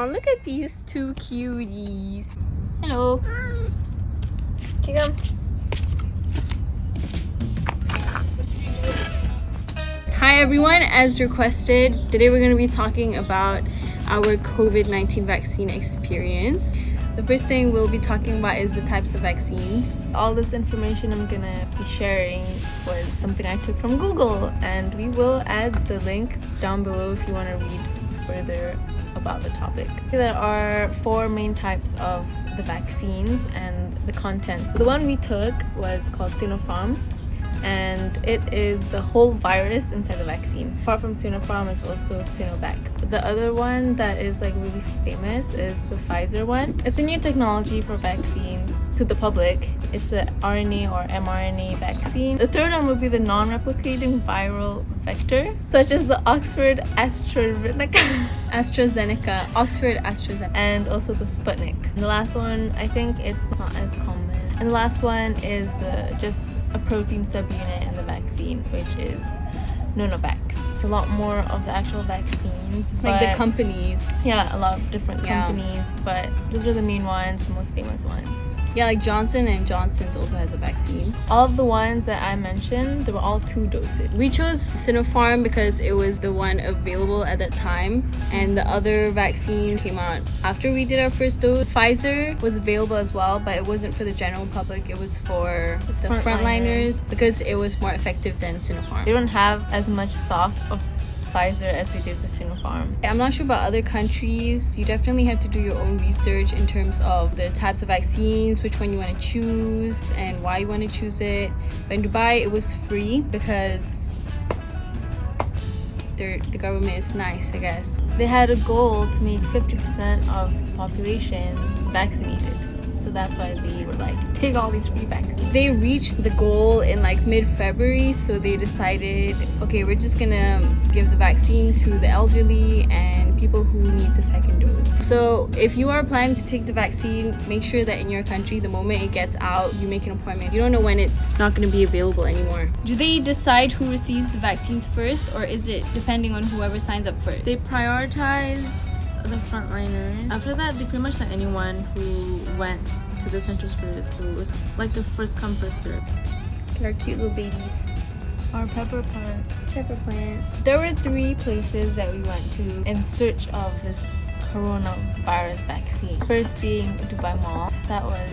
Aw, look at these two cuties. Hello. Okay, come. Hi everyone, as requested, today we're going to be talking about our COVID-19 vaccine experience. The first thing we'll be talking about is the types of vaccines. All this information I'm gonna be sharing was something I took from Google, and we will add the link down below if you want to read further about the topic. There are 4 main types of the vaccines and the contents. The one we took was called Sinopharm, and it is the whole virus inside the vaccine. Apart from Sinopharm is also Sinovac. The other one that is like really famous is the Pfizer one. It's a new technology for vaccines to the public. It's a RNA or mRNA vaccine. The third one would be the non-replicating viral vector, such as the Oxford AstraZeneca, and also the Sputnik. The last one, I think it's not as common. And the last one is just a protein subunit in the vaccine, which is Novavax. It's a lot more of the actual vaccines, like the companies. Yeah, a lot of different companies, but those are the main ones, the most famous ones. Yeah, like Johnson & Johnson's also has a vaccine. All of the ones that I mentioned, they were all 2 doses. We chose Sinopharm because it was the one available at that time, and the other vaccine came out after we did our first dose. Pfizer was available as well, but it wasn't for the general public. It was for the frontliners because it was more effective than Sinopharm. They don't have as much stock of Pfizer as they did for Sinopharm. I'm not sure about other countries. You definitely have to do your own research in terms of the types of vaccines, which one you want to choose and why you want to choose it. But in Dubai it was free because the government is nice, I guess. They had a goal to make 50% of the population vaccinated. So that's why they were like, take all these free vaccines. They reached the goal in like mid-February, so they decided, okay, we're just gonna give the vaccine to the elderly and people who need the second dose. So if you are planning to take the vaccine, make sure that in your country, the moment it gets out, you make an appointment. You don't know when it's not gonna be available anymore. Do they decide who receives the vaccines first, or is it depending on whoever signs up first? They prioritize the frontliners. After that, they pretty much sent anyone who went to the centers first. So it was like the first come, first serve. Our cute little babies. Our pepper plants. There were 3 places that we went to in search of this coronavirus vaccine. First being Dubai Mall. That was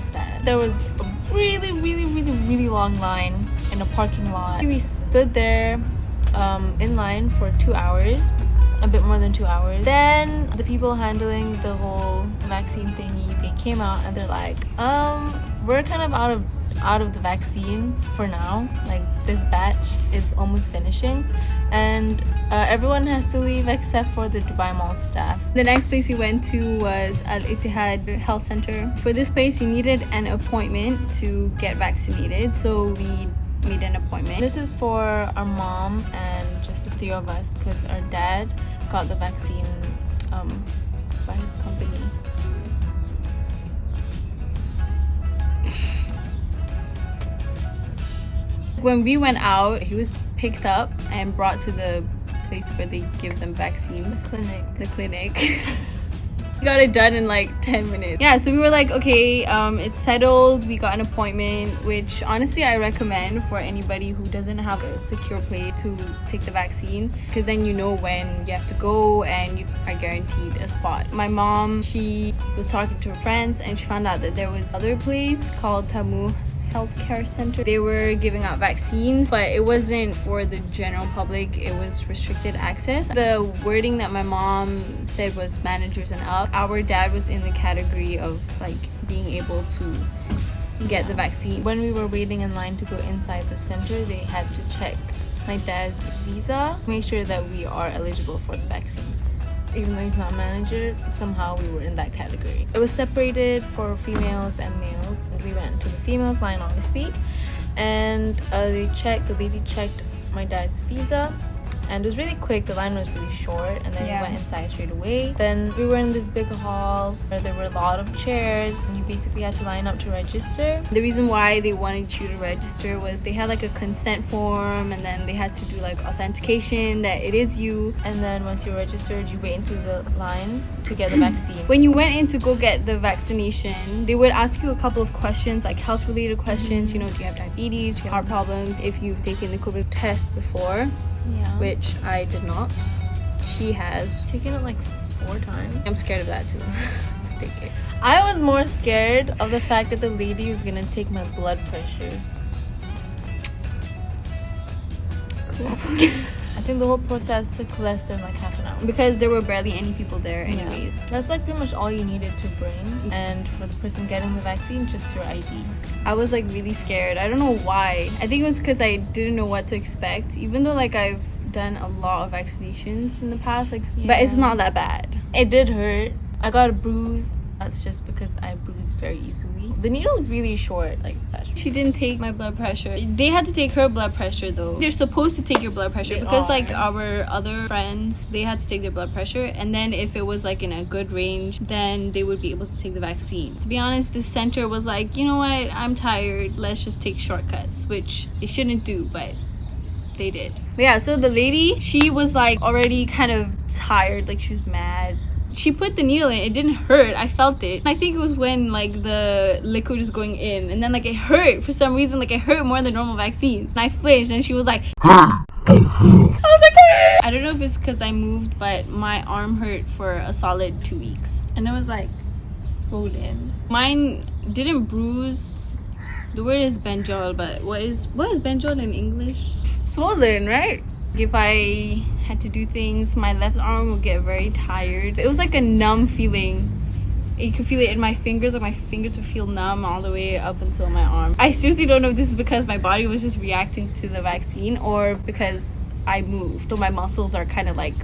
sad. There was a really long line in a parking lot. We stood there in line for 2 hours. A bit more than 2 hours. Then the people handling the whole vaccine thingy, they came out and they're like, we're kind of out of the vaccine for now. Like, this batch is almost finishing, and everyone has to leave except for the Dubai Mall staff. The next place we went to was Al Ittihad Health Center. For this place, you needed an appointment to get vaccinated, so we made an appointment. This is for our mom and just the 3 of us, because our dad got the vaccine by his company. When we went out, he was picked up and brought to the place where they give them vaccines. The clinic. We got it done in like 10 minutes. Yeah, so we were like, okay, it's settled. We got an appointment, which honestly I recommend for anybody who doesn't have a secure place to take the vaccine, because then you know when you have to go and you are guaranteed a spot. My mom, she was talking to her friends and she found out that there was another place called Tamu Healthcare Center. They were giving out vaccines, but it wasn't for the general public. It was restricted access. The wording that my mom said was managers and up. Our dad was in the category of like being able to get the vaccine. When we were waiting in line to go inside the center, they had to check my dad's visa, make sure that we are eligible for the vaccine. Even though he's not a manager, somehow we were in that category. It was separated for females and males. We went to the females line, obviously, and the lady checked my dad's visa, and it was really quick. The line was really short, and then Yeah. we went inside straight away. Then we were in this big hall where there were a lot of chairs, and you basically had to line up to register. The reason why they wanted you to register was they had like a consent form, and then they had to do like authentication that it is you. And then once you're registered, you wait into the line to get the vaccine. When you went in to go get the vaccination, they would ask you a couple of questions, like health related questions. You know, do you have diabetes, do you have heart problems, if you've taken the COVID test before, Yeah. which I did not. She has. Taken it like 4 times. I'm scared of that too. To take it. I was more scared of the fact that the lady was gonna take my blood pressure. Cool. I think the whole process took less than like half an hour. Because there were barely any people there anyways. Yeah. That's like pretty much all you needed to bring. And for the person getting the vaccine, just your ID. I was like really scared. I don't know why. I think it was because I didn't know what to expect. Even though like I've done a lot of vaccinations in the past, like, but it's Yeah. not that bad. It did hurt. I got a bruise. That's just because I bruise very easily. The needle's really short, like that. She didn't take my blood pressure. They had to take her blood pressure though. They're supposed to take your blood pressure They because like are. our other friends, they had to take their blood pressure, and then if it was like in a good range, then they would be able to take the vaccine. To be honest, the center was like, you know what, I'm tired, let's just take shortcuts, which they shouldn't do, but they did. But yeah, so the lady, she was like already kind of tired, like she was mad. She put the needle in, it didn't hurt, I felt it. I think it was when like the liquid was going in, and then like it hurt for some reason, like it hurt more than normal vaccines. And I flinched, and she was like, I was like, I don't know if it's because I moved, but my arm hurt for a solid 2 weeks. And it was like swollen. Mine didn't bruise. The word is benjol, but what is benjol in English? Swollen, right? If I had to do things, my left arm would get very tired. It was like a numb feeling. You could feel it in my fingers, like my fingers would feel numb all the way up until my arm. I seriously don't know if this is because my body was just reacting to the vaccine or because I moved. So my muscles are kind of like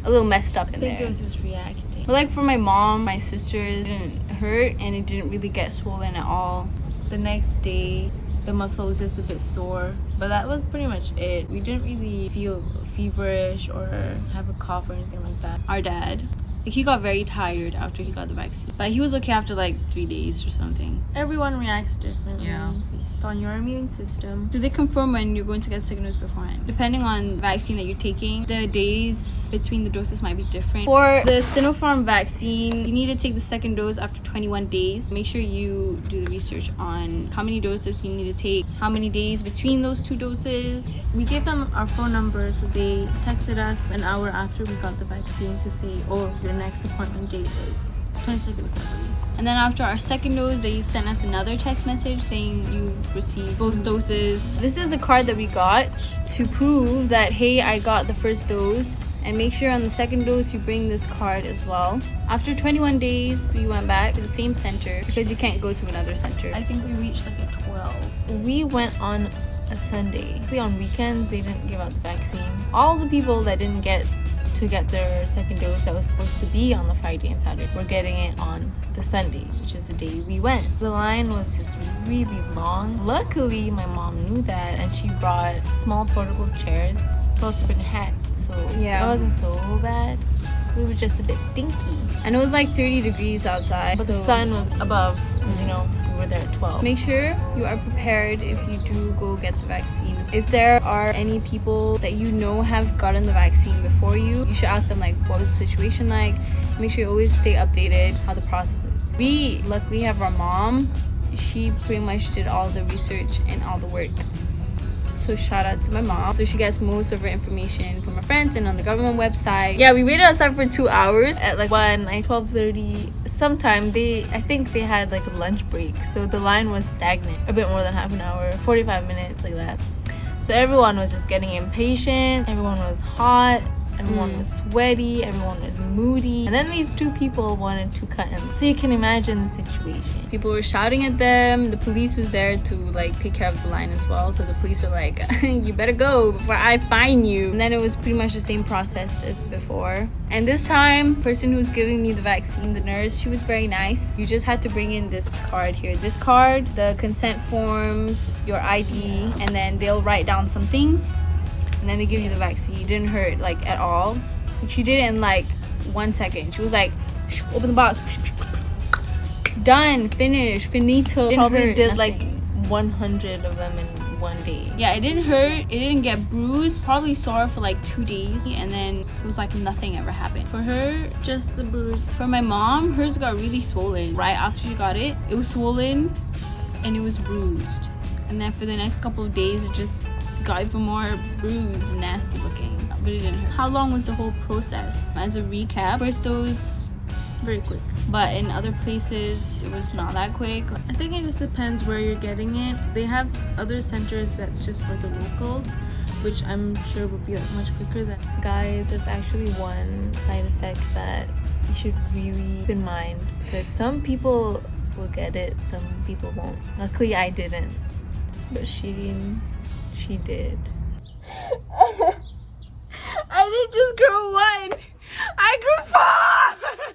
a little messed up in I think there. it was just reacting. But like for my mom, my sisters, it didn't hurt and it didn't really get swollen at all. The next day, the muscle was just a bit sore, but that was pretty much it. We didn't really feel feverish or have a cough or anything like that. Our dad, he got very tired after he got the vaccine, but he was okay after like 3 days or something. Everyone reacts differently Yeah. based on your immune system. Do they confirm when you're going to get second dose beforehand? Depending on the vaccine that you're taking, the days between the doses might be different. For the Sinopharm vaccine, you need to take the second dose after 21 days. Make sure you do the research on how many doses you need to take, how many days between those 2 doses. We gave them our phone number, so they texted us an hour after we got the vaccine to say, oh, your next appointment date is 22nd of February. And then after our second dose, they sent us another text message saying you've received both doses. This is the card that we got to prove that, hey, I got the first dose. And make sure on the second dose you bring this card as well. After 21 days, we went back to the same center because you can't go to another center. I think we reached like a 12. We went on a Sunday. On weekends, they didn't give out the vaccines. All the people that didn't get to get their second dose that was supposed to be on the Friday and Saturday were getting it on the Sunday, which is the day we went. The line was just really long. Luckily, my mom knew that and she brought small portable chairs close to bring a hat, so Yeah. it wasn't so bad. We were just a bit stinky, And it was like 30 degrees outside. but the so sun was above because we were there at 12. Make sure you are prepared if you do go get the vaccine. If there are any people that you know have gotten the vaccine before you should ask them like what was the situation like. Make sure you always stay updated how the process is. We luckily have our mom. She pretty much did all the research and all the work. So shout out to my mom. So she gets most of her information from her friends and on the government website. Yeah, we waited outside for 2 hours. At like 1, like 12:30, sometime I think they had like a lunch break, so the line was stagnant, a bit more than half an hour, 45 minutes, like that. So everyone was just getting impatient, everyone was hot, everyone was sweaty, everyone was moody, and then these 2 people wanted to cut in. So you can imagine the situation. People were shouting at them. The police was there to like take care of the line as well. So the police were like, you better go before I fine you. And then it was pretty much the same process as before. And this time, the person who was giving me the vaccine, the nurse, she was very nice. You just had to bring in this card here. This card, the consent forms, your ID, and then they'll write down some things. and then they give you the vaccine. It didn't hurt like at all. She did it in like 1 second. She was like, open the box, done, finished, finito. Didn't Probably hurt, did nothing. like 100 of them in 1 day. Yeah, it didn't hurt. It didn't get bruised. Probably sore for like 2 days, and then it was like nothing ever happened. For her, Just the bruise. for my mom, hers got really swollen. Right after she got it, it was swollen and it was bruised. And then for the next couple of days, it just got even more bruised, nasty looking. But it didn't hurt. How long was the whole process? As a recap, first dose, very quick. But in other places, it was not that quick. I think it just depends where you're getting it. They have other centers that's just for the locals, which I'm sure would be like much quicker. Than guys, there's actually one side effect that you should really keep in mind, because some people will get it, some people won't. Luckily, I didn't, but she did. I didn't just grow 1. I grew 4.